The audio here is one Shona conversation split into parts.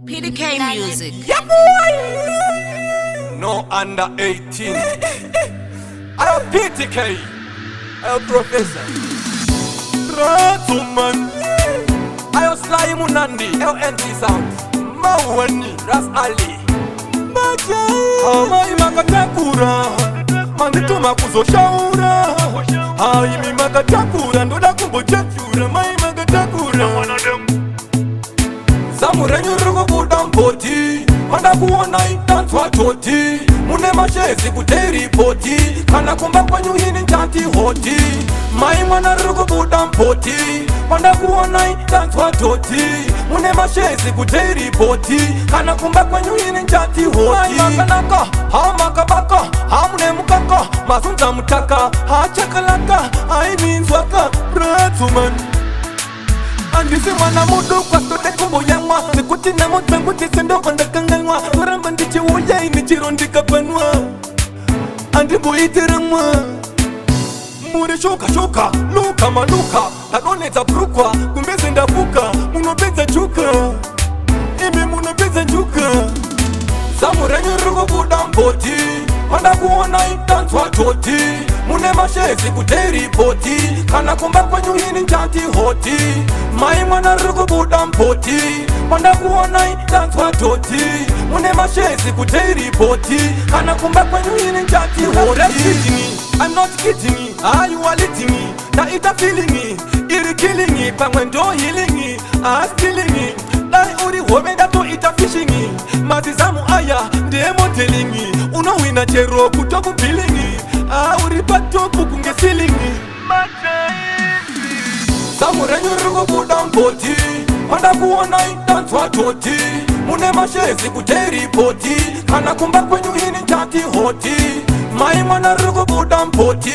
PDK music. Yeah, boy. No under 18. I have PDK. I have Professor Pradzo man. I have Sly Munandi. LNT sound. Mawani Ras Ali. Amai makatakura mandituma kuzoshaura. Aimi makatakura ndoda kumbochachura. Mai makatakura Zvenyu Zvirikubuda Mubody manda kuona itanzwa toti mune mashezi kuteri poti kana kumba kwenyu hini njanti hoti mai mwana Zvirikubuda Mubody manda kuona itanzwa toti mune mashezi kuteri poti kana kumba kwenyu hini njanti hoti makanaka hamakabaka hamune mukaka mazunza mutaka hachakalaka aiminzwaka Pradzo man andisi mwana mudu kwa stote kumbo yangwa sikuti na motangu tisendo konda kanganwa waramba ndichi uya ini chirondika panwa andimbo itiramwa muri shuka shuka luka maluka takoneta brukwa kumbeze ndabuka munopeza chuka imi munopeza chuka Zvenyu Zvirikubuda Mubody manda kuona itanzwa toti mune mashezi kuteri poti kana kumba kwenyu hini njanti hoti mai mwana Zvirikubuda Mubody manda kuona itanzwa toti mune mashezi kuteri poti kana kumba kwenyu hini njanti hoti. I'm not kidding me, are you litting me? Na ita feeling me, iri killing me, pangwendo healing me, stealing me. Dai uri home dato ita fishing me, matizamu aya demo telling me. Uno wina chero kutoku billing me, uri pato kukunge feeling me. Zvenyu Zvirikubuda Mubody manda kuona itanzwa toti mune mashezi kuteri poti kana kumba kwenyu hini njanti hoti mai mwana Zvirikubuda Mubody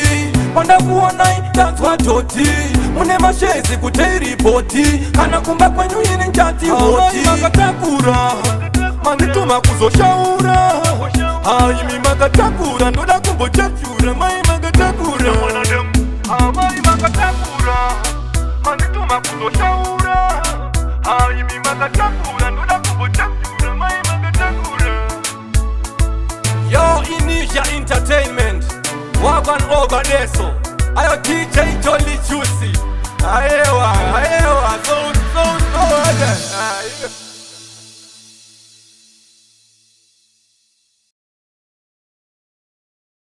manda kuona itanzwa toti mune mashezi kuteri poti kana kumba kwenyu hini njanti hoti makatakura mandituma kuzoshaura aimi makatakura ndoda kumbochachura mai makatakura amai makatakura mandituma kuzoshaura aimi makatakura ndoda kumbochachura mai makatakura. Yo Inisha Entertainment Wagon over deso ayo DJ Jolly Juicy ayewa so